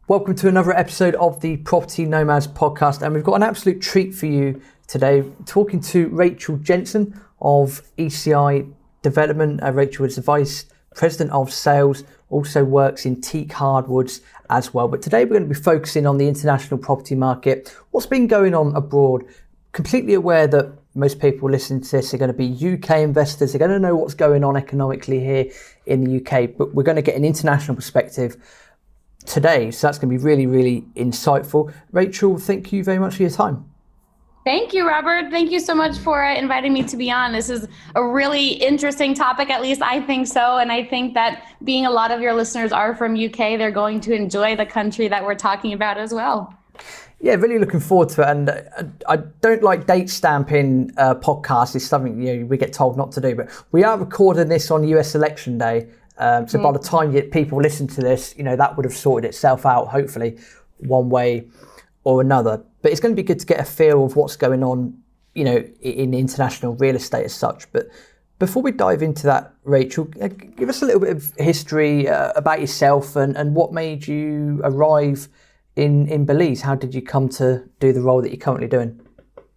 Welcome to another episode of the Property Nomads podcast, and we've got an absolute treat for you today, talking to Rachel Jensen of ECI Development. Rachel is the Vice President of Sales, also works in teak hardwoods as well. But today we're going to be focusing on the international property market, what's been going on abroad. Completely aware that most people listening to this are going to be UK investors, they're going to know what's going on economically here in the UK, but we're going to get an international perspective today, so that's going to be really, really insightful. Rachel, thank you very much for your time. Thank you, Robert. Thank you so much for inviting me to be on. This is a really interesting topic, at least I think so. And I think that being a lot of your listeners are from UK, they're going to enjoy the country that we're talking about as well. Yeah, really looking forward to it. And I don't like date stamping podcasts. It's something we get told not to do. But we are recording this on US election day. So by the time people listen to this, that would have sorted itself out, hopefully, one way or another. But it's going to be good to get a feel of what's going on, in international real estate as such. But before we dive into that, Rachel, give us a little bit of history about yourself and what made you arrive in Belize. How did you come to do the role that you're currently doing?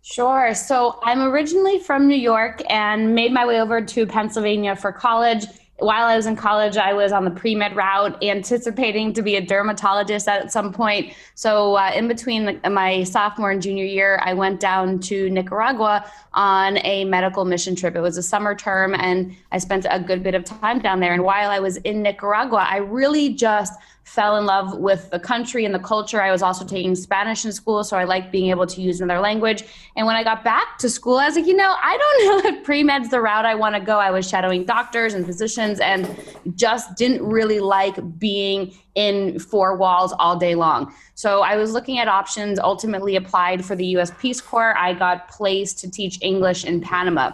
Sure. So I'm originally from New York and made my way over to Pennsylvania for college. While I was in college, I was on the pre-med route, anticipating to be a dermatologist at some point. So in between my sophomore and junior year, I went down to Nicaragua on a medical mission trip. It was a summer term, and I spent a good bit of time down there. And while I was in Nicaragua, I really just fell in love with the country and the culture. I was also taking Spanish in school, so I liked being able to use another language. And when I got back to school, I was like, I don't know if pre-med's the route I want to go. I was shadowing doctors and physicians and just didn't really like being in four walls all day long. So I was looking at options, ultimately applied for the US Peace Corps. I got placed to teach English in Panama.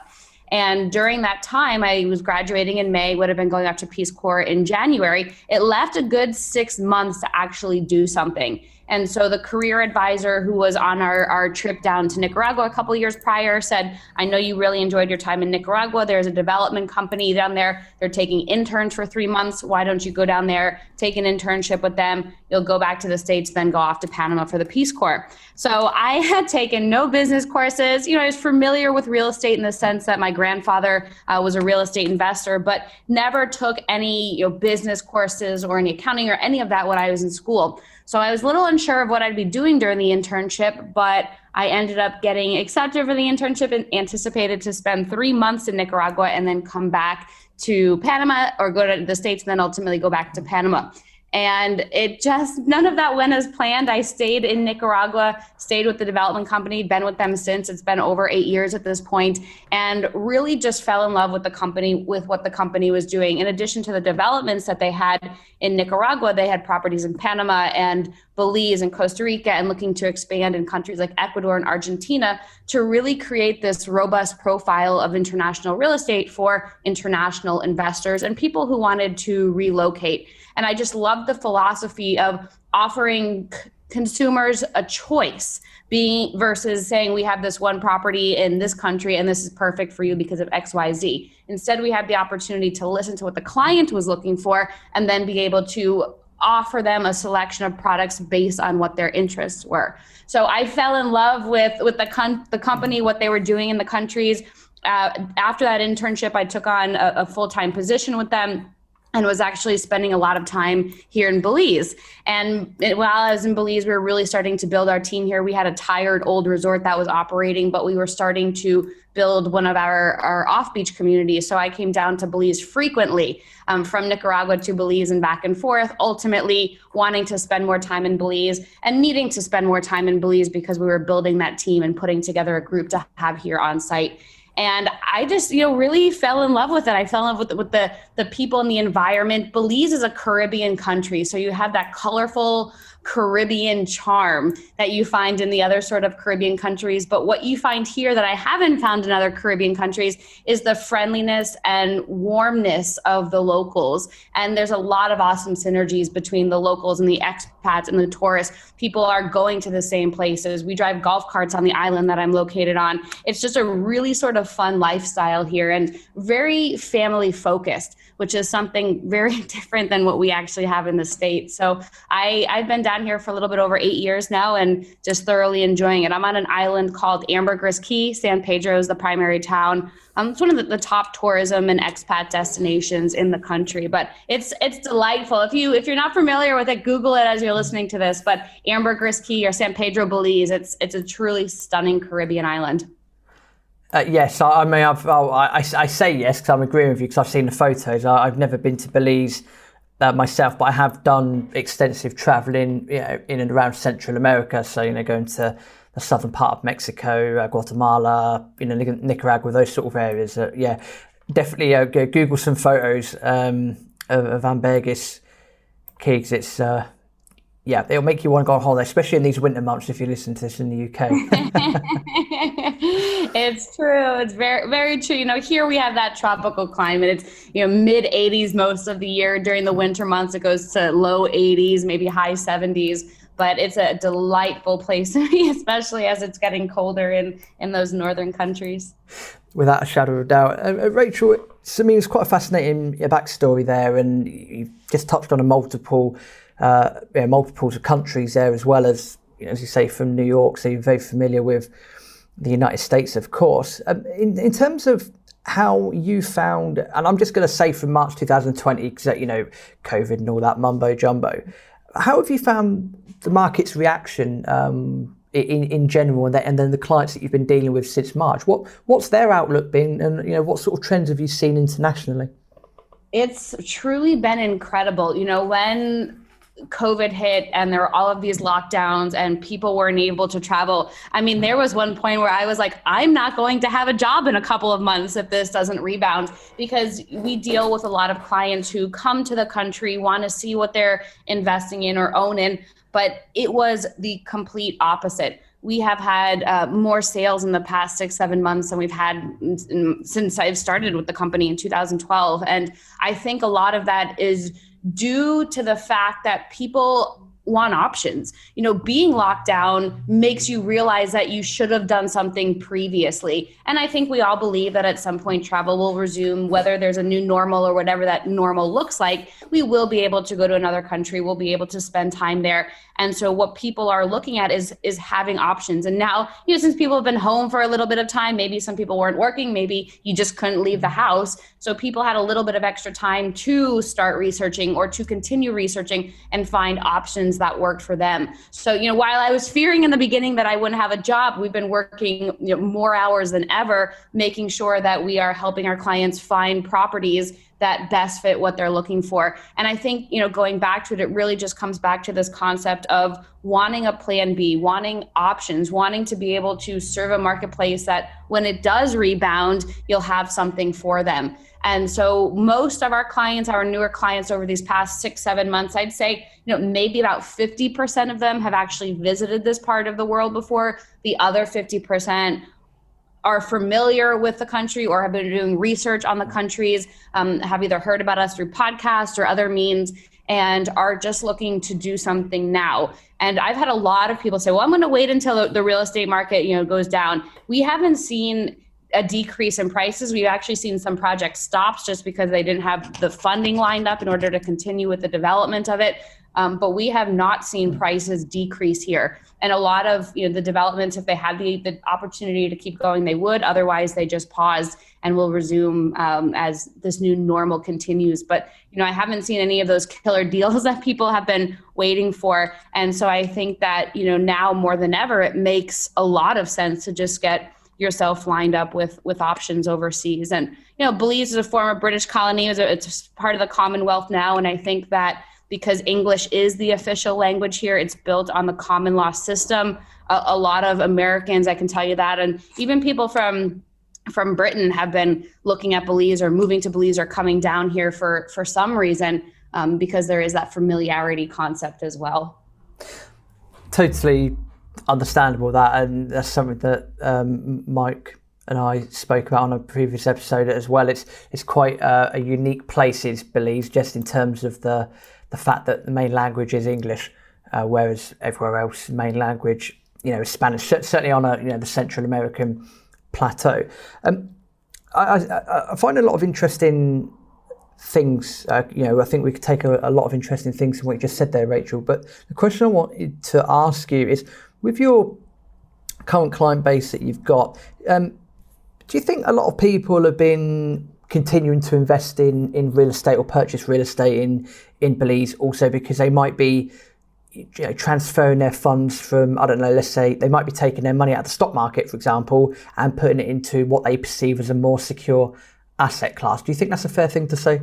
And during that time, I was graduating in May, would have been going up to Peace Corps in January. It left a good 6 months to actually do something. And so the career advisor who was on our trip down to Nicaragua a couple of years prior said, I know you really enjoyed your time in Nicaragua. There's a development company down there. They're taking interns for 3 months. Why don't you go down there, take an internship with them? You'll go back to the States, then go off to Panama for the Peace Corps. So I had taken no business courses. I was familiar with real estate in the sense that my grandfather was a real estate investor, but never took any business courses or any accounting or any of that when I was in school. So I was a little unsure of what I'd be doing during the internship, but I ended up getting accepted for the internship and anticipated to spend 3 months in Nicaragua and then come back to Panama or go to the States and then ultimately go back to Panama. And none of that went as planned. I stayed in Nicaragua, stayed with the development company, been with them since. It's been over 8 years at this point, and really just fell in love with the company, with what the company was doing. In addition to the developments that they had in Nicaragua, they had properties in Panama and Belize and Costa Rica, and looking to expand in countries like Ecuador and Argentina to really create this robust profile of international real estate for international investors and people who wanted to relocate. And I just love the philosophy of offering consumers a choice versus saying we have this one property in this country and this is perfect for you because of XYZ. Instead, we have the opportunity to listen to what the client was looking for and then be able to offer them a selection of products based on what their interests were. So I fell in love with the company, what they were doing in the countries. After that internship, I took on a full-time position with them and was actually spending a lot of time here in Belize. And while I was in Belize, we were really starting to build our team here. We had a tired old resort that was operating, but we were starting to build one of our off-beach communities. So I came down to Belize frequently, from Nicaragua to Belize and back and forth, ultimately wanting to spend more time in Belize and needing to spend more time in Belize because we were building that team and putting together a group to have here on site. And I just, really fell in love with it. I fell in love with the people and the environment. Belize is a Caribbean country, so you have that colorful Caribbean charm that you find in the other sort of Caribbean countries. But what you find here that I haven't found in other Caribbean countries is the friendliness and warmness of the locals. And there's a lot of awesome synergies between the locals and the expats and the tourists. People are going to the same places. We drive golf carts on the island that I'm located on. It's just a really sort of fun lifestyle here and very family focused, which is something very different than what we actually have in the States. So I've been down down here for a little bit over 8 years now and just thoroughly enjoying it. I'm on an island called Ambergris Key. San Pedro is the primary town. It's one of the top tourism and expat destinations in the country, but it's delightful. If you're not familiar with it, Google it as you're listening to this. But Ambergris Key or San Pedro, Belize, it's a truly stunning Caribbean island. Yes, I mean, I say yes because I'm agreeing with you because I've seen the photos. I've never been to Belize myself, but I have done extensive traveling, in and around Central America. So, going to the southern part of Mexico, Guatemala, Nicaragua, those sort of areas. Definitely Google some photos of Ambergris Key. It's it'll make you want to go on holiday, especially in these winter months if you listen to this in the UK. It's true. It's very, very true. Here we have that tropical climate. It's, mid 80s most of the year. During the winter months, it goes to low 80s, maybe high 70s. But it's a delightful place to be, especially as it's getting colder in those northern countries. Without a shadow of doubt. Rachel, to me, it's quite a fascinating backstory there, and you just touched on multiples of countries there, as well as, as you say, from New York, so you're very familiar with the United States, of course. In terms of how you found, and I'm just going to say from March 2020, because, COVID and all that mumbo jumbo, how have you found the market's reaction in general, and then the clients that you've been dealing with since March? What's their outlook been, and what sort of trends have you seen internationally? It's truly been incredible. When COVID hit and there were all of these lockdowns and people weren't able to travel. I mean, there was one point where I was like, I'm not going to have a job in a couple of months if this doesn't rebound, because we deal with a lot of clients who come to the country, want to see what they're investing in or own in, but it was the complete opposite. We have had more sales in the past 6-7 months than we've had since I've started with the company in 2012. And I think a lot of that is due to the fact that people want options. Being locked down makes you realize that you should have done something previously. And I think we all believe that at some point travel will resume, whether there's a new normal or whatever that normal looks like. We will be able to go to another country. We'll be able to spend time there. And so what people are looking at is having options. And now, since people have been home for a little bit of time, maybe some people weren't working, maybe you just couldn't leave the house. So people had a little bit of extra time to start researching or to continue researching and find options that worked for them. So, while I was fearing in the beginning that I wouldn't have a job, we've been working more hours than ever, making sure that we are helping our clients find properties that best fit what they're looking for. And I think, going back to it, it really just comes back to this concept of wanting a plan B, wanting options, wanting to be able to serve a marketplace that when it does rebound, you'll have something for them. And so most of our clients, our newer clients over these past 6-7 months, I'd say, maybe about 50% of them have actually visited this part of the world before. The other 50% are familiar with the country or have been doing research on the countries, have either heard about us through podcasts or other means, and are just looking to do something now. And I've had a lot of people say, well, I'm going to wait until the real estate market, goes down. We haven't seen a decrease in prices. We've actually seen some project stops just because they didn't have the funding lined up in order to continue with the development of it. But we have not seen prices decrease here. And a lot of the developments, if they had the opportunity to keep going, they would. Otherwise, they just pause and will resume as this new normal continues. But I haven't seen any of those killer deals that people have been waiting for. And so I think that now more than ever, it makes a lot of sense to just get yourself lined up with options overseas. And Belize is a former British colony. It's part of the Commonwealth now, and I think that because English is the official language here, it's built on the common law system. A lot of Americans, I can tell you that, and even people from Britain have been looking at Belize or moving to Belize or coming down here for some reason, because there is that familiarity concept as well. Totally understandable that, and that's something that Mike and I spoke about on a previous episode as well. It's quite a unique place, is Belize, just in terms of the fact that the main language is English, whereas everywhere else the main language is Spanish, certainly on the Central American plateau. I find a lot of interesting things. I think we could take a lot of interesting things from what you just said there, Rachel. But the question I wanted to ask you is, with your current client base that you've got, do you think a lot of people have been continuing to invest in real estate or purchase real estate in Belize also because they might be transferring their funds from, I don't know, let's say they might be taking their money out of the stock market, for example, and putting it into what they perceive as a more secure asset class? Do you think that's a fair thing to say?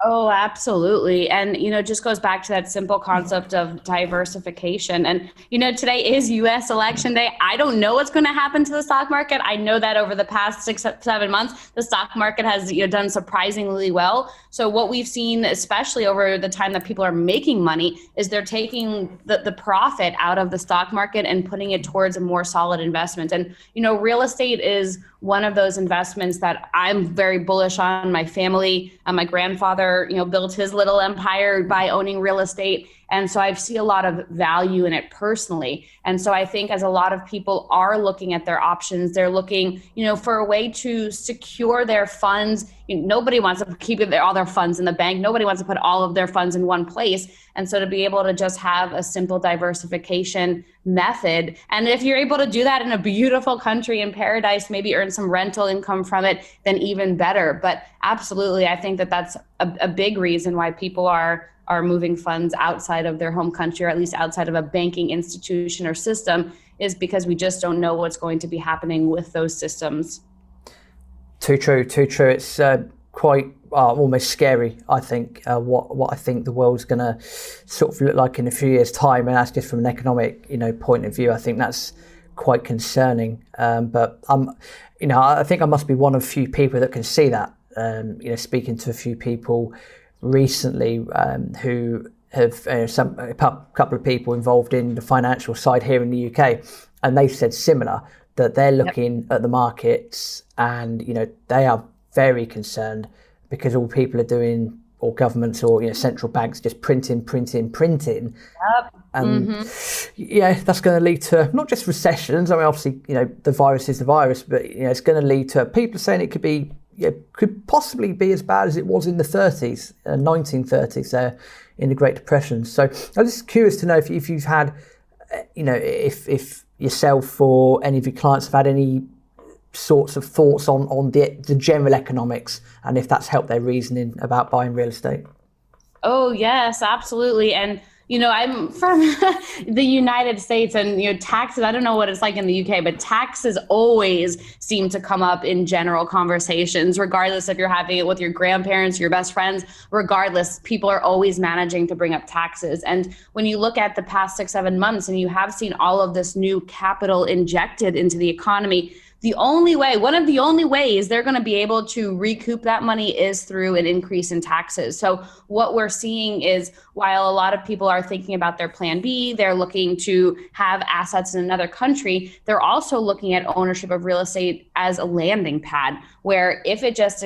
Oh, absolutely. And, it just goes back to that simple concept of diversification. And, today is US election day. I don't know what's going to happen to the stock market. I know that over the past 6-7 months, the stock market has done surprisingly well. So what we've seen, especially over the time that people are making money, is they're taking the profit out of the stock market and putting it towards a more solid investment. And, real estate is one of those investments that I'm very bullish on. My family, my grandfather, built his little empire by owning real estate. And so I see a lot of value in it personally. And so I think as a lot of people are looking at their options, they're looking, for a way to secure their funds. Nobody wants to keep all their funds in the bank. Nobody wants to put all of their funds in one place. And so to be able to just have a simple diversification method, and if you're able to do that in a beautiful country in paradise, maybe earn some rental income from it, then even better. But absolutely, I think that that's a big reason why people are moving funds outside of their home country, or at least outside of a banking institution or system, is because we just don't know what's going to be happening with those systems. Too true. It's quite almost scary, I think, what I think the world's going to sort of look like in a few years' time. And that's just from an economic, point of view. I think that's quite concerning. But I think I must be one of few people that can see that. Speaking to a few people recently who have a couple of people involved in the financial side here in the UK, and they said similar, that they're looking at the markets and they are very concerned because all people are doing, or governments or central banks, just printing. Yep. And that's going to lead to not just recessions. I mean, obviously, the virus is the virus, but it's going to lead to, people are saying it could possibly be as bad as it was in the 30s, 1930s there in the Great Depression. So I'm just curious to know if you've had, if yourself or any of your clients have had any sorts of thoughts on the general economics, and if that's helped their reasoning about buying real estate. Oh, yes, absolutely. And I'm from the United States, and taxes, I don't know what it's like in the UK, but taxes always seem to come up in general conversations, regardless if you're having it with your grandparents, your best friends, regardless, people are always managing to bring up taxes. And when you look at the past 6-7 months and you have seen all of this new capital injected into the economy, one of the only ways they're going to be able to recoup that money is through an increase in taxes. So what we're seeing is, while a lot of people are thinking about their plan B, they're looking to have assets in another country, they're also looking at ownership of real estate as a landing pad, where if it just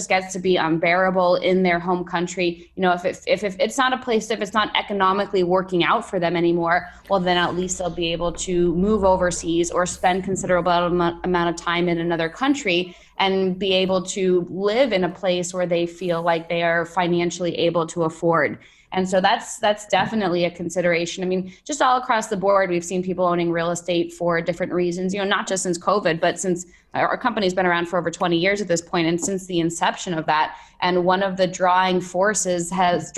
gets to be unbearable in their home country, if it's not a place, if it's not economically working out for them anymore, well, then at least they'll be able to move overseas or spend considerable amount of time in another country and be able to live in a place where they feel like they are financially able to afford. And so that's definitely a consideration. I mean, just all across the board, we've seen people owning real estate for different reasons, not just since COVID, but since our company's been around for over 20 years at this point, and since the inception of that. And one of the driving forces has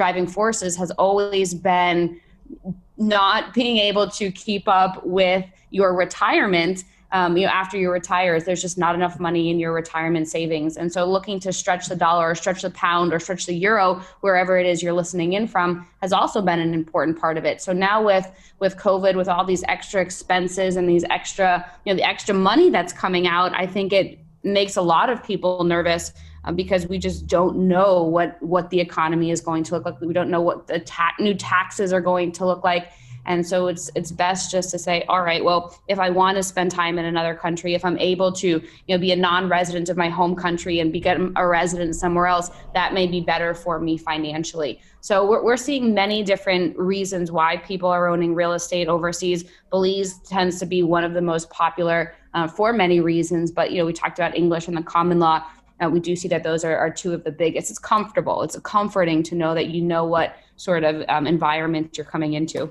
always been not being able to keep up with your retirement. After you retire, there's just not enough money in your retirement savings. And so looking to stretch the dollar or stretch the pound or stretch the euro, wherever it is you're listening in from, has also been an important part of it. So now with COVID, with all these extra expenses and these extra, the extra money that's coming out, I think it makes a lot of people nervous because we just don't know what the economy is going to look like. We don't know what the new taxes are going to look like. And so it's best just to say, all right, well, if I want to spend time in another country, if I'm able to, be a non-resident of my home country and become a resident somewhere else, that may be better for me financially. So we're seeing many different reasons why people are owning real estate overseas. Belize tends to be one of the most popular for many reasons. But, we talked about English and the common law. we do see that those are two of the biggest. It's comfortable. It's comforting to know that you know what sort of environment you're coming into.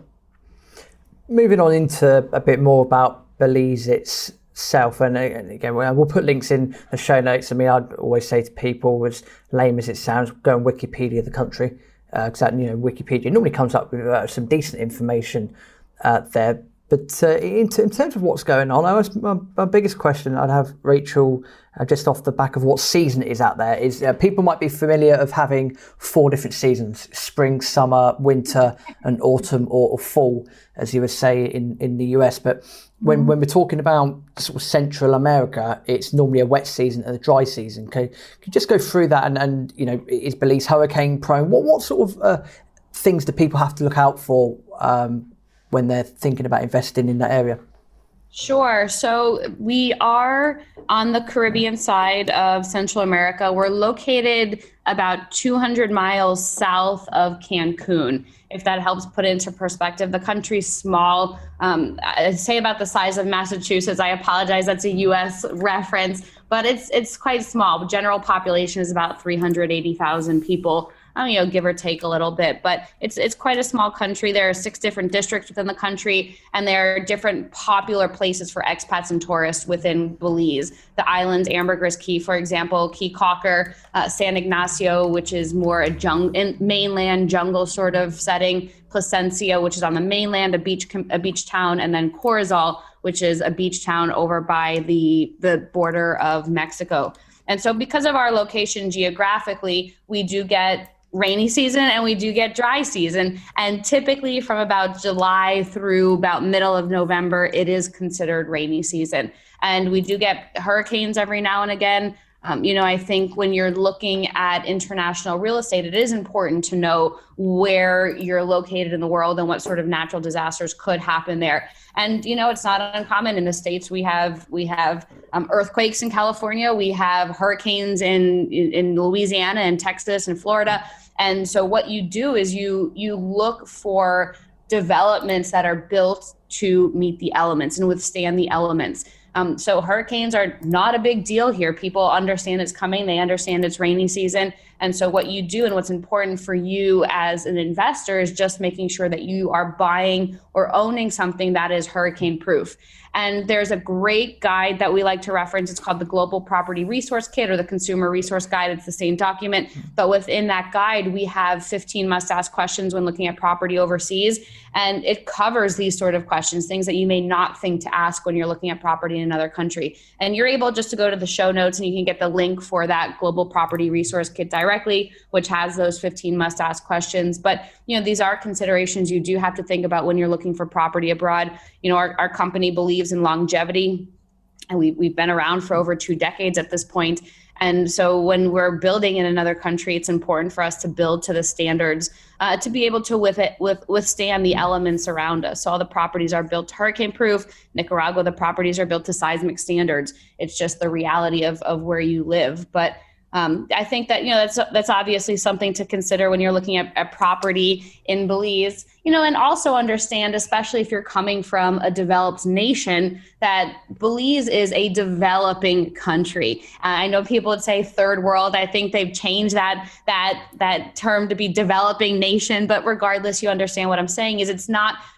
Moving on into a bit more about Belize itself, and again, we'll put links in the show notes. I mean, I'd always say to people, as lame as it sounds, go on Wikipedia the country, because Wikipedia normally comes up with some decent information there. But in terms of what's going on, my biggest question I'd have, Rachel, just off the back of what season it is out there, is people might be familiar of having 4 different seasons: spring, summer, winter, and autumn or fall, as you would say in the US. But when we're talking about sort of Central America, it's normally a wet season and a dry season. Could you just go through that? And is Belize hurricane prone? What sort of things do people have to look out for when they're thinking about investing in that area? Sure. So we are on the Caribbean side of Central America. We're located about 200 miles south of Cancun. If that helps put it into perspective, the country's small. I'd say about the size of Massachusetts. I apologize, that's a U.S. reference, but it's quite small. The general population is about 380,000 people. Give or take a little bit, but it's quite a small country. There are 6 different districts within the country, and there are different popular places for expats and tourists within Belize. The islands, Ambergris Caye, for example, Caye Caulker, San Ignacio, which is more a mainland jungle sort of setting, Placencia, which is on the mainland, a beach town, and then Corozal, which is a beach town over by the border of Mexico. And so because of our location geographically, we do get rainy season and we do get dry season. And typically from about July through about middle of November, it is considered rainy season. And we do get hurricanes every now and again. I think when you're looking at international real estate, it is important to know where you're located in the world and what sort of natural disasters could happen there. And, it's not uncommon in the States. We have earthquakes in California. We have hurricanes in Louisiana and Texas and Florida. And so what you do is you look for developments that are built to meet the elements and withstand the elements. So hurricanes are not a big deal here. People understand it's coming. They understand it's rainy season. And so what you do and what's important for you as an investor is just making sure that you are buying or owning something that is hurricane proof. And there's a great guide that we like to reference. It's called the Global Property Resource Kit or the Consumer Resource Guide. It's the same document, but within that guide, we have 15 must-ask questions when looking at property overseas. And it covers these sort of questions, things that you may not think to ask when you're looking at property in another country. And you're able just to go to the show notes and you can get the link for that Global Property Resource Kit directly, which has those 15 must-ask questions. But, these are considerations you do have to think about when you're looking for property abroad. Our company believes in longevity, and we've been around for over 2 decades at this point. And so when we're building in another country, it's important for us to build to the standards to be able to withstand the elements around us. So all the properties are built hurricane proof. Nicaragua, the properties are built to seismic standards. It's just the reality of where you live. But I think that, that's obviously something to consider when you're looking at property in Belize, and also understand, especially if you're coming from a developed nation, that Belize is a developing country. I know people would say third world. I think they've changed that term to be developing nation. But regardless, you understand what I'm saying is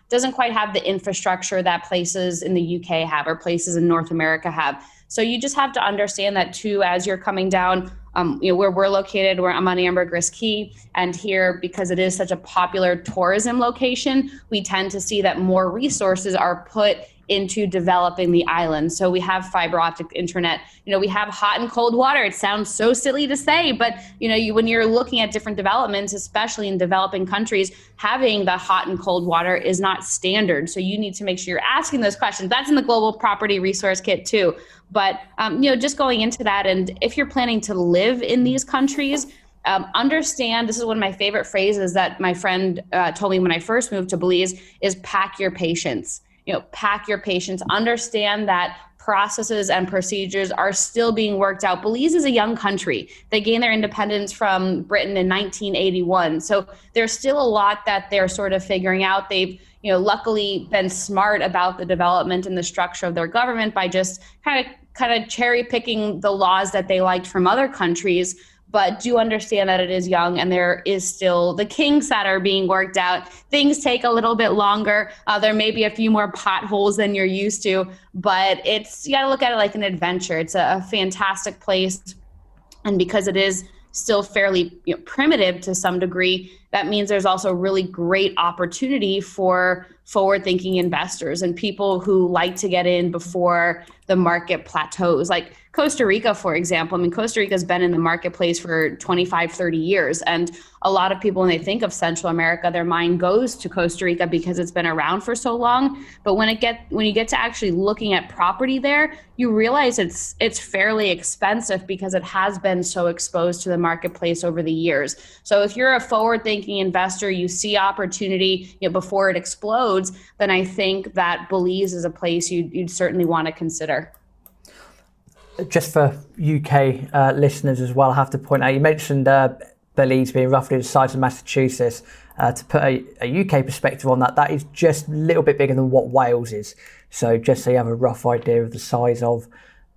doesn't quite have the infrastructure that places in the UK have or places in North America have. So you just have to understand that too, as you're coming down, where we're located, I'm on Ambergris Caye, and here, because it is such a popular tourism location, we tend to see that more resources are put into developing the island. So we have fiber optic internet, we have hot and cold water. It sounds so silly to say, but when you're looking at different developments, especially in developing countries, having the hot and cold water is not standard. So you need to make sure you're asking those questions. That's in the Global Property Resource Kit too. But, just going into that, and if you're planning to live in these countries, understand, this is one of my favorite phrases that my friend told me when I first moved to Belize, is pack your patience. Pack your patience, understand that processes and procedures are still being worked out. Belize is a young country. They gained their independence from Britain in 1981. So there's still a lot that they're sort of figuring out. They've luckily been smart about the development and the structure of their government by just kind of cherry picking the laws that they liked from other countries, but do understand that it is young and there is still the kinks that are being worked out. Things take a little bit longer. There may be a few more potholes than you're used to, but you got to look at it like an adventure. It's a fantastic place. And because it is still fairly primitive to some degree, that means there's also really great opportunity for forward-thinking investors and people who like to get in before the market plateaus. Like Costa Rica, for example. I mean, Costa Rica has been in the marketplace for 25, 30 years. And a lot of people, when they think of Central America, their mind goes to Costa Rica because it's been around for so long. But when you get to actually looking at property there, you realize it's fairly expensive because it has been so exposed to the marketplace over the years. So if you're a forward-thinking investor, you see opportunity before it explodes, then I think that Belize is a place you'd certainly want to consider. Just for UK listeners as well, I have to point out, you mentioned Belize being roughly the size of Massachusetts. To put a UK perspective on that is just a little bit bigger than what Wales is. So just so you have a rough idea of the size of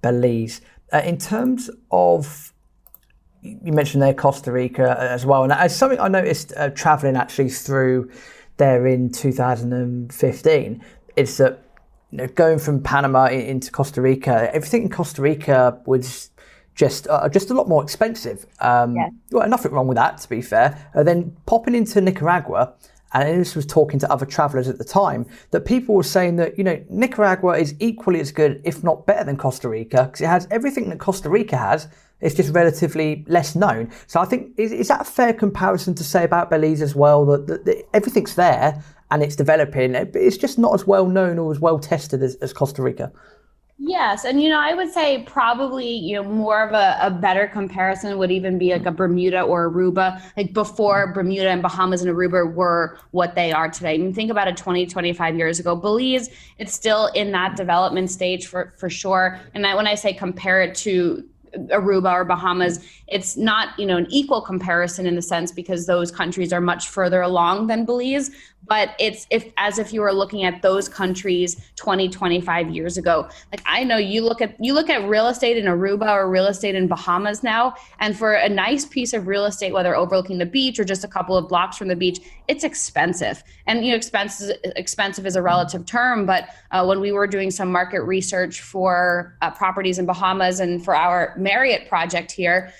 Belize. In terms of, you mentioned there Costa Rica as well, and as something I noticed traveling actually through there in 2015, is that going from Panama into Costa Rica, everything in Costa Rica was just a lot more expensive. Well, nothing wrong with that, to be fair. Then popping into Nicaragua, and this was talking to other travellers at the time, that people were saying that Nicaragua is equally as good, if not better, than Costa Rica, because it has everything that Costa Rica has. It's just relatively less known. So I think, is that a fair comparison to say about Belize as well, that everything's there and it's developing, but it's just not as well known or as well tested as Costa Rica? Yes. And, I would say probably, more of a better comparison would even be like a Bermuda or Aruba, like before Bermuda and Bahamas and Aruba were what they are today. I mean, think about it 20, 25 years ago. Belize, it's still in that development stage for sure. And when I say compare it to Aruba or Bahamas, it's not, an equal comparison in the sense because those countries are much further along than Belize, but it's as if you were looking at those countries 20, 25 years ago. Like I know you look at real estate in Aruba or real estate in Bahamas now, and for a nice piece of real estate, whether overlooking the beach or just a couple of blocks from the beach, it's expensive. And expensive is a relative term, but when we were doing some market research for properties in Bahamas and for our Marriott project here,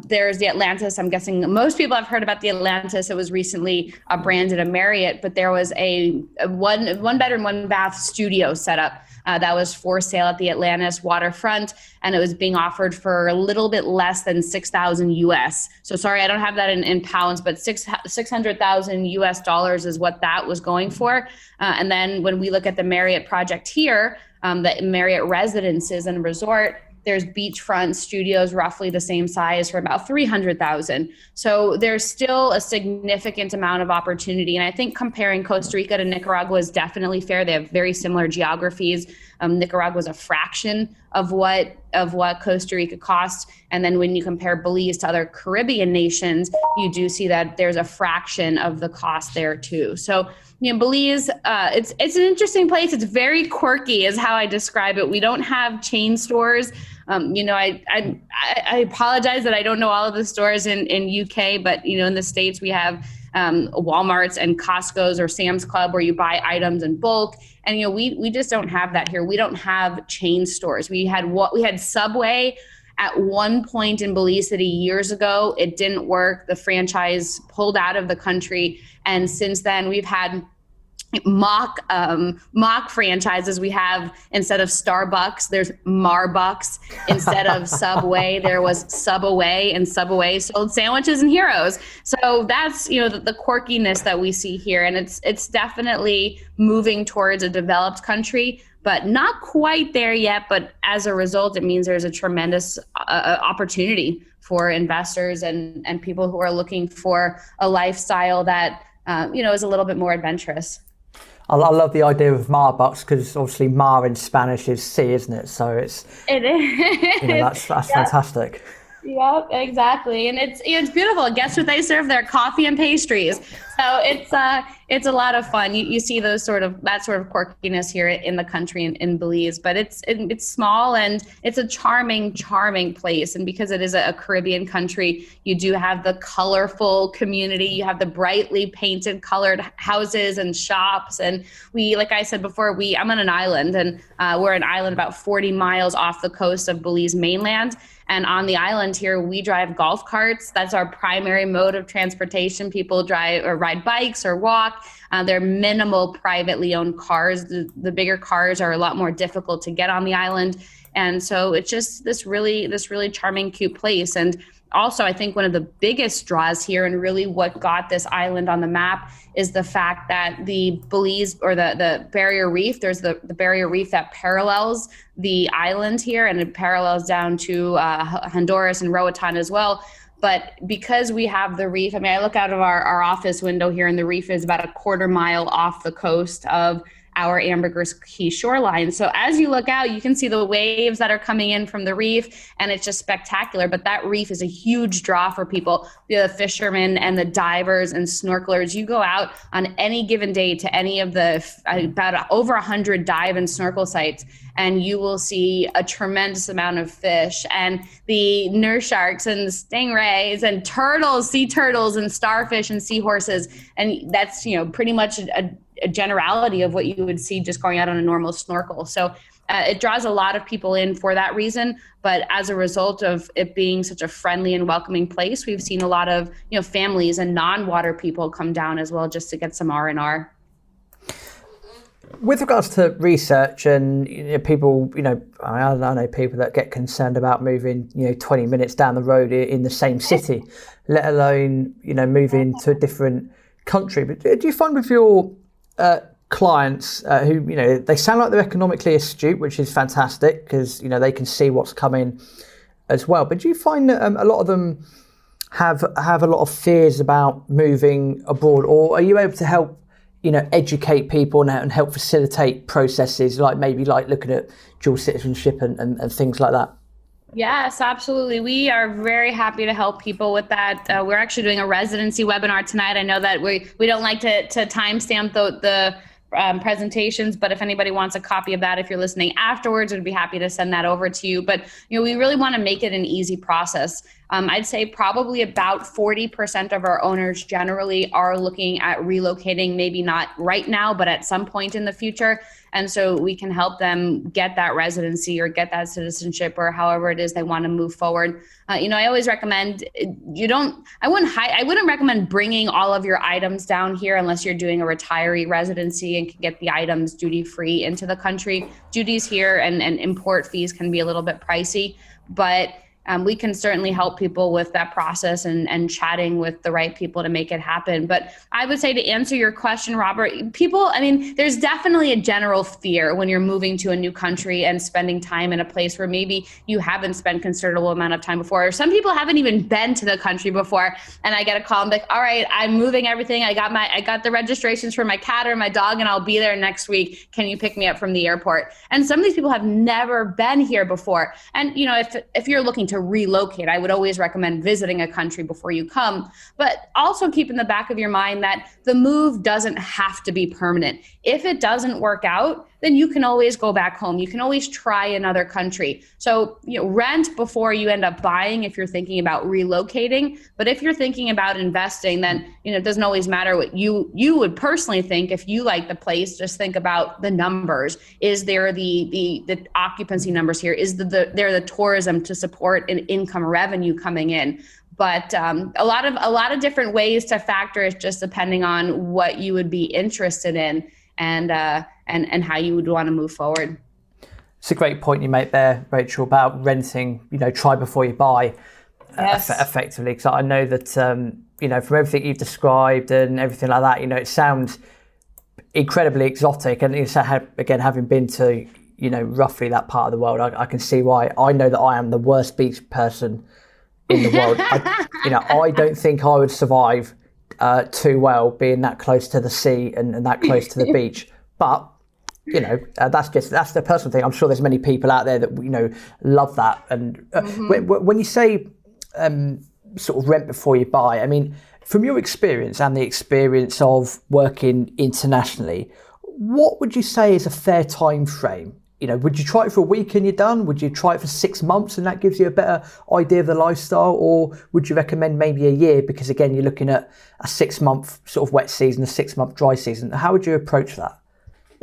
there's the Atlantis. I'm guessing most people have heard about the Atlantis. It was recently branded a Marriott, but there was a one bedroom, one bath studio set up that was for sale at the Atlantis waterfront, and it was being offered for a little bit less than $6,000 US. So sorry, I don't have that in pounds, but $600,000 US is what that was going for. And then when we look at the Marriott project here, the Marriott Residences and Resort, there's beachfront studios roughly the same size for about $300,000. So there's still a significant amount of opportunity. And I think comparing Costa Rica to Nicaragua is definitely fair. They have very similar geographies. Nicaragua is a fraction of what Costa Rica costs. And then when you compare Belize to other Caribbean nations, you do see that there's a fraction of the cost there too. So Belize, it's an interesting place. It's very quirky is how I describe it. We don't have chain stores. I apologize that I don't know all of the stores in UK, but in the States we have Walmarts and Costco's or Sam's Club where you buy items in bulk. And we just don't have that here. We don't have chain stores. We had Subway at one point in Belize City years ago. It didn't work. The franchise pulled out of the country. And since then we've had mock franchises. We have, instead of Starbucks, there's Marbucks. Instead of Subway, there was Subaway, and Subaway sold sandwiches and heroes. So that's the quirkiness that we see here, and it's definitely moving towards a developed country, but not quite there yet. But as a result, it means there's a tremendous opportunity for investors and people who are looking for a lifestyle that is a little bit more adventurous. I love the idea of Marbucks because obviously Mar in Spanish is sea, isn't it? So it is. That's yep. Fantastic. Yep, exactly. And it's beautiful. Guess what they serve there? Coffee and pastries. So it's a lot of fun. You see that sort of quirkiness here in the country in Belize, but it's small and it's a charming place. And because it is a Caribbean country, you do have the colorful community. You have the brightly painted, colored houses and shops. And we, like I said before, I'm on an island, and we're an island about 40 miles off the coast of Belize mainland. And on the island here, we drive golf carts. That's our primary mode of transportation. People drive or ride bikes or walk. They're minimal privately owned cars. The bigger cars are a lot more difficult to get on the island. And so it's just this really charming, cute place. And also, I think one of the biggest draws here, and really what got this island on the map, is the fact that the Belize, or the barrier reef, there's the barrier reef that parallels the island here, and it parallels down to Honduras and Roatan as well. But because we have the reef, I mean, I look out of our office window here, and the reef is about a quarter mile off the coast of our Ambergris Key shoreline. So as you look out, you can see the waves that are coming in from the reef, and it's just spectacular. But that reef is a huge draw for people, the fishermen and the divers and snorkelers. You go out on any given day to any of the about over 100 dive and snorkel sites, and you will see a tremendous amount of fish and the nurse sharks and stingrays and turtles, sea turtles and starfish and seahorses. And that's, pretty much a generality of what you would see just going out on a normal snorkel. So it draws a lot of people in for that reason. But as a result of it being such a friendly and welcoming place, we've seen a lot of, families and non-water people come down as well, just to get some R&R. With regards to research and people, I know people that get concerned about moving, 20 minutes down the road in the same city, let alone, moving to a different country. But do you find with your clients who, they sound like they're economically astute, which is fantastic because, they can see what's coming as well. But do you find that a lot of them have a lot of fears about moving abroad, or are you able to help educate people and help facilitate processes like looking at dual citizenship and things like that? Yes, absolutely. We are very happy to help people with that. We're actually doing a residency webinar tonight. I know that we don't like to timestamp the presentations, but if anybody wants a copy of that, if you're listening afterwards, we'd be happy to send that over to you. But we really want to make it an easy process. I'd say probably about 40% of our owners generally are looking at relocating, maybe not right now, but at some point in the future. And so we can help them get that residency or get that citizenship or however it is they want to move forward. I always recommend I wouldn't recommend bringing all of your items down here unless you're doing a retiree residency and can get the items duty free into the country. Duties here and import fees can be a little bit pricey, but we can certainly help people with that process and chatting with the right people to make it happen. But I would say, to answer your question, Robert, there's definitely a general fear when you're moving to a new country and spending time in a place where maybe you haven't spent considerable amount of time before. Or some people haven't even been to the country before. And I get a call and be like, all right, I'm moving everything. I got the registrations for my cat or my dog, and I'll be there next week. Can you pick me up from the airport? And some of these people have never been here before. And, if you're looking to relocate, I would always recommend visiting a country before you come, but also keep in the back of your mind that the move doesn't have to be permanent. If it doesn't work out, then you can always go back home. You can always try another country. So, rent before you end up buying if you're thinking about relocating. But if you're thinking about investing, then, it doesn't always matter what you would personally think. If you like the place, just think about the numbers. Is there the occupancy numbers here? Is there the tourism to support an income revenue coming in? But a lot of different ways to factor it, just depending on what you would be interested in and how you would want to move forward. It's a great point you make there, Rachel, about renting, try before you buy. Yes. Effectively, because I know that, from everything you've described and everything like that, it sounds incredibly exotic. And again, having been to, roughly that part of the world, I can see why. I know that I am the worst beach person in the world. I don't think I would survive too well being that close to the sea and that close to the beach. But that's the personal thing. I'm sure there's many people out there that love that. And when you say sort of rent before you buy, From your experience and the experience of working internationally, what would you say is a fair time frame? Would you try it for a week and you're done? Would you try it for 6 months and that gives you a better idea of the lifestyle? Or would you recommend maybe a year? Because again, you're looking at a 6-month sort of wet season, a 6-month dry season. How would you approach that?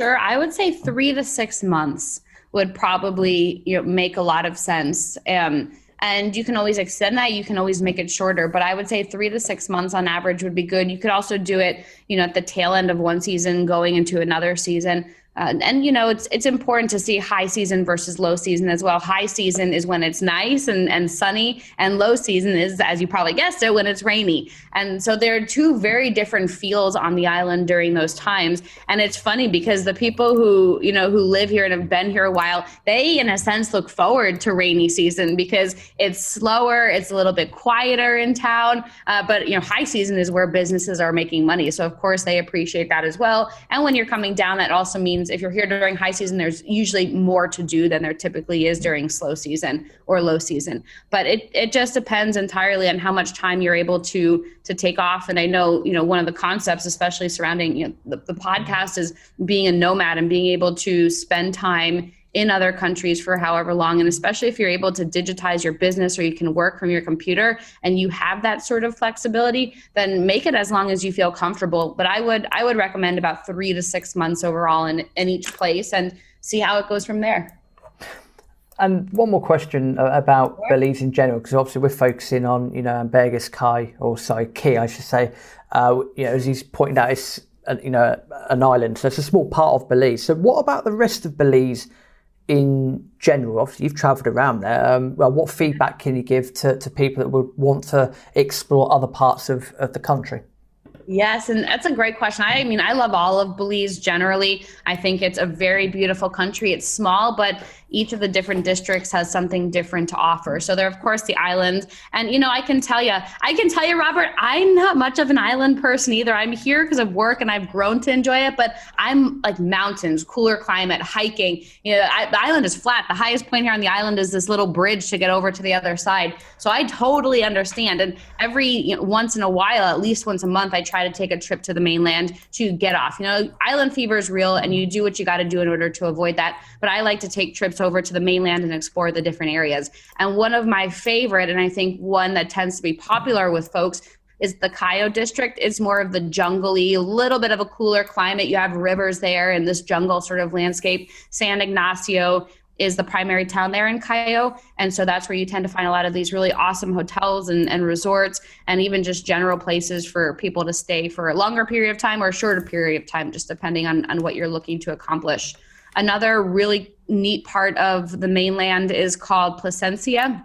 Sure. I would say 3 to 6 months would probably make a lot of sense. And you can always extend that. You can always make it shorter. But I would say 3 to 6 months on average would be good. You could also do it, at the tail end of one season going into another season. It's important to see high season versus low season as well. High season is when it's nice and sunny, and low season is, as you probably guessed it, when it's rainy. And so there are two very different feels on the island during those times. And it's funny because the people who live here and have been here a while, they in a sense look forward to rainy season because it's slower, it's a little bit quieter in town. But high season is where businesses are making money. So of course they appreciate that as well. And when you're coming down, that also means if you're here during high season, there's usually more to do than there typically is during slow season or low season. But it just depends entirely on how much time you're able to take off. And I know, one of the concepts, especially surrounding the podcast, is being a nomad and being able to spend time in other countries for however long. And especially if you're able to digitize your business or you can work from your computer and you have that sort of flexibility, then make it as long as you feel comfortable. But I would recommend about 3 to 6 months overall in each place and see how it goes from there. And one more question about Belize in general, because obviously we're focusing on, Ambergris Caye, Key, I should say. As he's pointed out, it's, an island, so it's a small part of Belize. So what about the rest of Belize in general? Obviously, you've travelled around there. What feedback can you give to people that would want to explore other parts of the country? Yes, and that's a great question. I love all of Belize generally. I think it's a very beautiful country. It's small, but each of the different districts has something different to offer. So there are, of course, the islands. And, I can tell you, Robert, I'm not much of an island person either. I'm here because of work and I've grown to enjoy it, but I'm like mountains, cooler climate, hiking. The island is flat. The highest point here on the island is this little bridge to get over to the other side. So I totally understand. And every once in a while, at least once a month, I try to take a trip to the mainland to get off. Island fever is real and you do what you got to do in order to avoid that. But I like to take trips over to the mainland and explore the different areas. And one of my favorite, and I think one that tends to be popular with folks, is the Cayo district. It's more of the jungly, a little bit of a cooler climate. You have rivers there and this jungle sort of landscape. San Ignacio is the primary town there in Cayo. And so that's where you tend to find a lot of these really awesome hotels and resorts and even just general places for people to stay for a longer period of time or a shorter period of time, just depending on what you're looking to accomplish. Another really neat part of the mainland is called Placencia.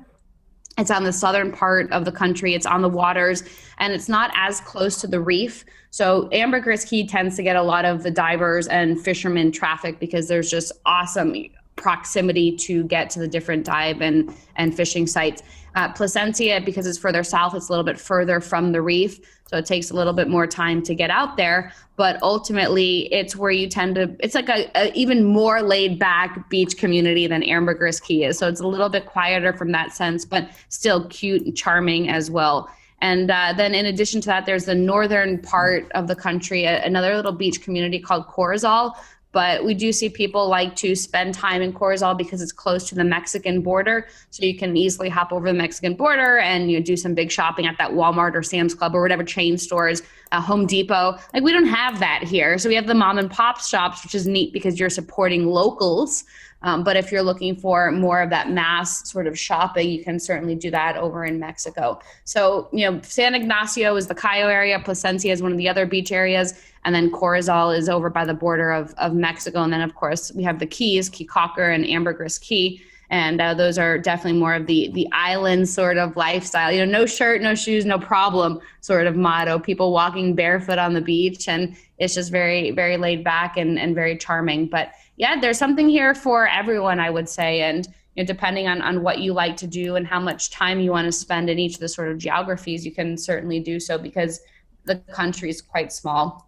It's on the southern part of the country. It's on the waters and it's not as close to the reef. So Ambergris Caye tends to get a lot of the divers and fishermen traffic because there's just awesome proximity to get to the different dive and fishing sites. Placencia, because it's further south, it's a little bit further from the reef. So it takes a little bit more time to get out there. But ultimately, it's where you it's like a even more laid back beach community than Ambergris Caye is. So it's a little bit quieter from that sense, but still cute and charming as well. And then in addition to that, there's the northern part of the country, another little beach community called Corozal. But we do see people like to spend time in Corozal because it's close to the Mexican border. So you can easily hop over the Mexican border and do some big shopping at that Walmart or Sam's Club or whatever chain stores, Home Depot. Like we don't have that here. So we have the mom and pop shops, which is neat because you're supporting locals. But if you're looking for more of that mass sort of shopping, you can certainly do that over in Mexico. So, San Ignacio is the Cayo area. Placencia is one of the other beach areas. And then Corozal is over by the border of Mexico. And then, of course, we have the Keys, Caye Caulker and Ambergris Caye. And those are definitely more of the island sort of lifestyle, no shirt, no shoes, no problem sort of motto, people walking barefoot on the beach. And it's just very, very laid back and very charming. But yeah, there's something here for everyone, I would say. And depending on what you like to do and how much time you want to spend in each of the sort of geographies, you can certainly do so because the country is quite small.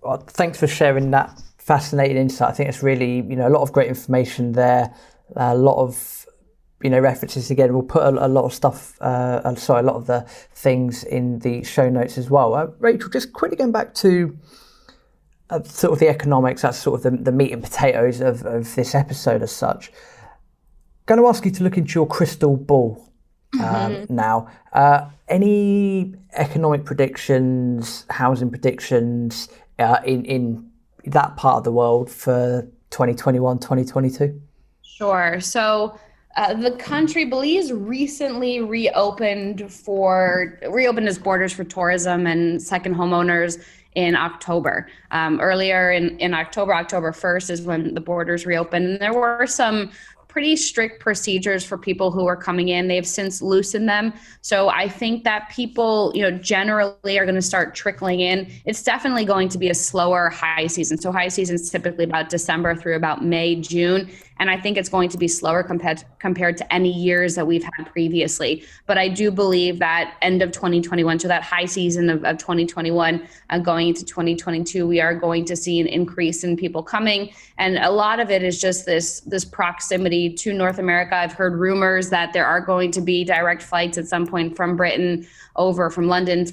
Well, thanks for sharing that fascinating insight. I think it's really, a lot of great information there. A lot of references again. We'll put a lot of stuff, a lot of the things in the show notes as well. Rachel, just quickly going back to sort of the economics, that's sort of the meat and potatoes of this episode as such. Going to ask you to look into your crystal ball now. Any economic predictions, housing predictions in that part of the world for 2021, 2022? Sure. So the country, Belize, recently reopened its borders for tourism and second homeowners in October. Earlier in October 1st is when the borders reopened. And there were some pretty strict procedures for people who are coming in. They've since loosened them. So I think that people, generally are going to start trickling in. It's definitely going to be a slower high season. So high season is typically about December through about May, June. And I think it's going to be slower compared to any years that we've had previously. But I do believe that end of 2021, so that high season of 2021 going into 2022, we are going to see an increase in people coming. And a lot of it is just this proximity to North America. I've heard rumors that there are going to be direct flights at some point from Britain from London,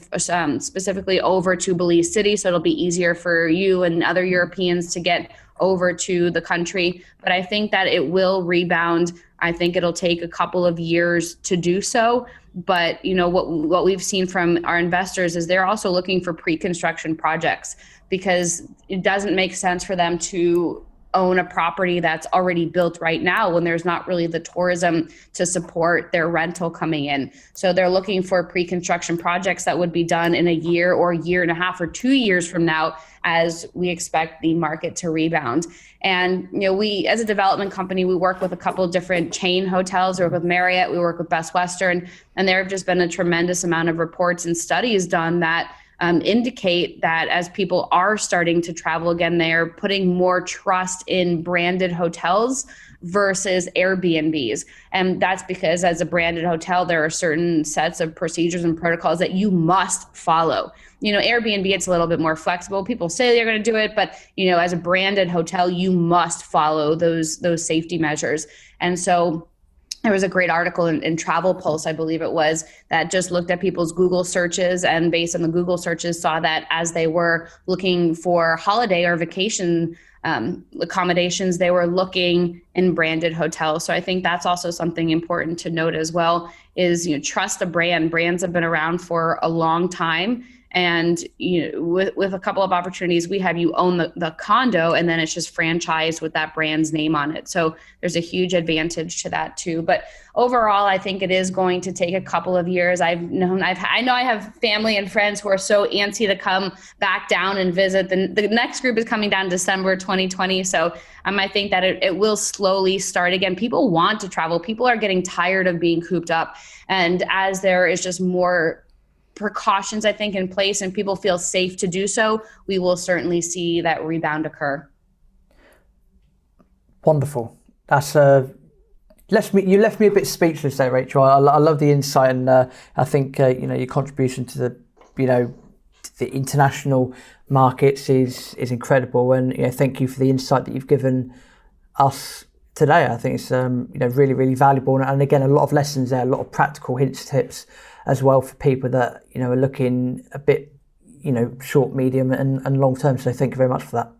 specifically over to Belize City. So it'll be easier for you and other Europeans to get over to the country. But I think that it will rebound. I think it'll take a couple of years to do so. But what we've seen from our investors is they're also looking for pre-construction projects, because it doesn't make sense for them to own a property that's already built right now when there's not really the tourism to support their rental coming in. So they're looking for pre-construction projects that would be done in a year or a year and a half or 2 years from now, as we expect the market to rebound. And we, as a development company, we work with a couple of different chain hotels. We work with Marriott, we work with Best Western, and there have just been a tremendous amount of reports and studies done that indicate that as people are starting to travel again, they're putting more trust in branded hotels versus Airbnbs. And that's because as a branded hotel, there are certain sets of procedures and protocols that you must follow. Airbnb, it's a little bit more flexible. People say they're going to do it, but as a branded hotel, you must follow those safety measures. And so there was a great article in Travel Pulse, I believe it was, that just looked at people's Google searches, and based on the Google searches saw that as they were looking for holiday or vacation accommodations, they were looking in branded hotels. So I think that's also something important to note as well, is trust a brand. Brands have been around for a long time. And with a couple of opportunities, we have you own the condo, and then it's just franchised with that brand's name on it. So there's a huge advantage to that too. But overall, I think it is going to take a couple of years. I know I have family and friends who are so antsy to come back down and visit. The next group is coming down December 2020. So I think that it will slowly start again. People want to travel. People are getting tired of being cooped up. And as there is just more precautions, I think, in place and people feel safe to do so, we will certainly see that rebound occur. Wonderful. That's you left me a bit speechless there, Rachel. I love the insight, and I think your contribution to the international markets is incredible. And thank you for the insight that you've given us today. I think it's really, really valuable, and again, a lot of lessons there, a lot of practical hints, tips as well for people that are looking a bit short, medium and long term. So thank you very much for that.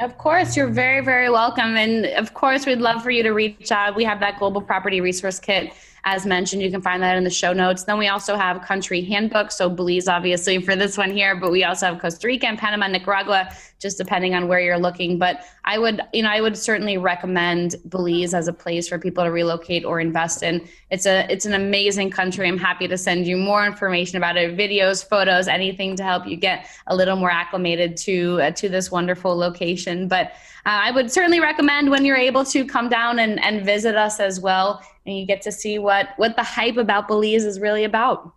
Of course, you're very, very welcome. And of course, we'd love for you to reach out. We have that Global Property Resource Kit. As mentioned, you can find that in the show notes. Then we also have country handbooks. So Belize, obviously, for this one here, but we also have Costa Rica and Panama, Nicaragua, just depending on where you're looking. But I would certainly recommend Belize as a place for people to relocate or invest in. It's an amazing country. I'm happy to send you more information about it, videos, photos, anything to help you get a little more acclimated to this wonderful location. But I would certainly recommend, when you're able to, come down and visit us as well, and you get to see what the hype about Belize is really about.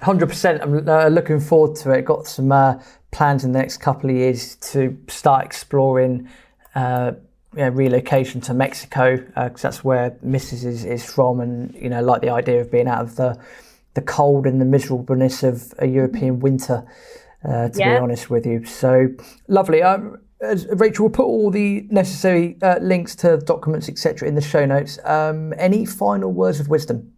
100%. I'm looking forward to it. Got some plans in the next couple of years to start exploring relocation to Mexico, because that's where Mrs. is from, and like the idea of being out of the cold and the miserableness of a European winter. To be honest with you, so lovely. Rachel, we'll put all the necessary links to documents, etc., in the show notes. Any final words of wisdom?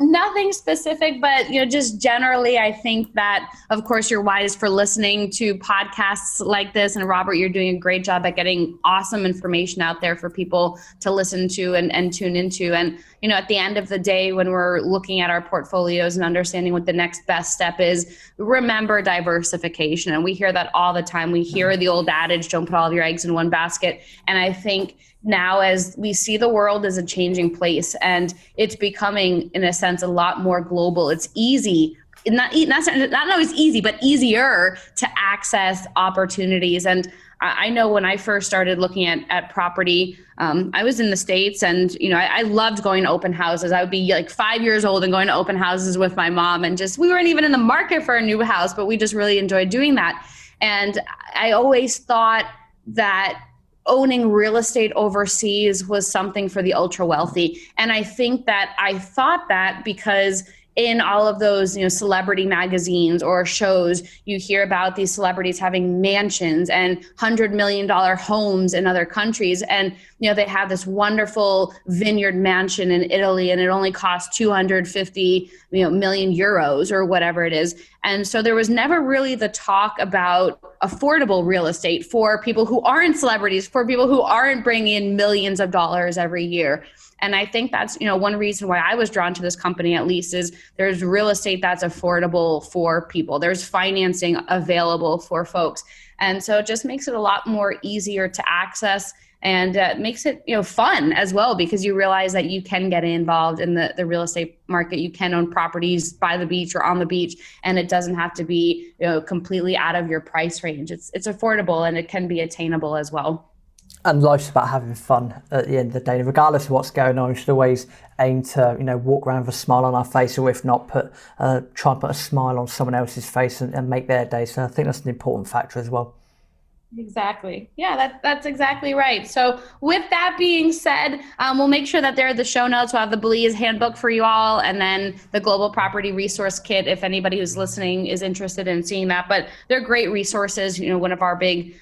Nothing specific, but just generally, I think that, of course, you're wise for listening to podcasts like this. And Robert, you're doing a great job at getting awesome information out there for people to listen to and tune into. And at the end of the day, when we're looking at our portfolios and understanding what the next best step is, remember diversification. And we hear that all the time. We hear the old adage, don't put all of your eggs in one basket. And I think now, as we see the world as a changing place and it's becoming, in a sense, a lot more global, it's easy, not always easy, but easier to access opportunities. And I know when I first started looking at property, I was in the States and, I loved going to open houses. I would be like 5 years old and going to open houses with my mom, and we weren't even in the market for a new house, but we just really enjoyed doing that. And I always thought that owning real estate overseas was something for the ultra wealthy. And I think that I thought that because in all of those, celebrity magazines or shows, you hear about these celebrities having mansions and $100 million homes in other countries. And, they have this wonderful vineyard mansion in Italy and it only costs 250 million euros or whatever it is. And so there was never really the talk about affordable real estate for people who aren't celebrities, for people who aren't bringing in millions of dollars every year. And I think that's, one reason why I was drawn to this company, at least, is there's real estate that's affordable for people. There's financing available for folks. And so it just makes it a lot more easier to access, and makes it, fun as well, because you realize that you can get involved in the real estate market. You can own properties by the beach or on the beach, and it doesn't have to be, completely out of your price range. It's affordable and it can be attainable as well. And life's about having fun at the end of the day. Regardless of what's going on, we should always aim to, walk around with a smile on our face, or if not, try and put a smile on someone else's face and make their day. So I think that's an important factor as well. Exactly. Yeah, that's exactly right. So with that being said, we'll make sure that there are the show notes. We'll have the Belize handbook for you all, and then the Global Property Resource Kit if anybody who's listening is interested in seeing that. But they're great resources. One of our big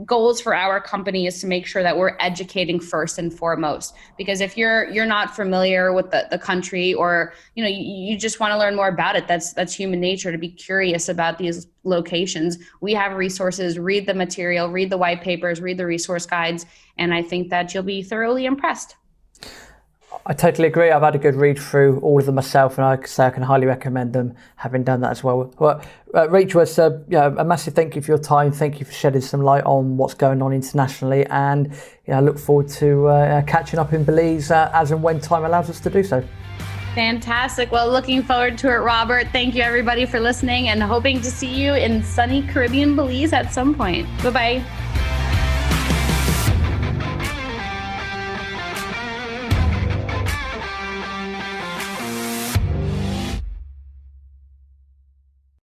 goals for our company is to make sure that we're educating first and foremost, because if you're not familiar with the country, or you just want to learn more about it, that's human nature to be curious about these locations. We have resources. Read the material, read the white papers, read the resource guides, and I think that you'll be thoroughly impressed. I totally agree. I've had a good read through all of them myself, and I can highly recommend them, having done that as well. Rachel, it's a massive thank you for your time. Thank you for shedding some light on what's going on internationally, and I look forward to catching up in Belize as and when time allows us to do so. Fantastic. Well, looking forward to it, Robert. Thank you, everybody, for listening, and hoping to see you in sunny Caribbean Belize at some point. Bye-bye.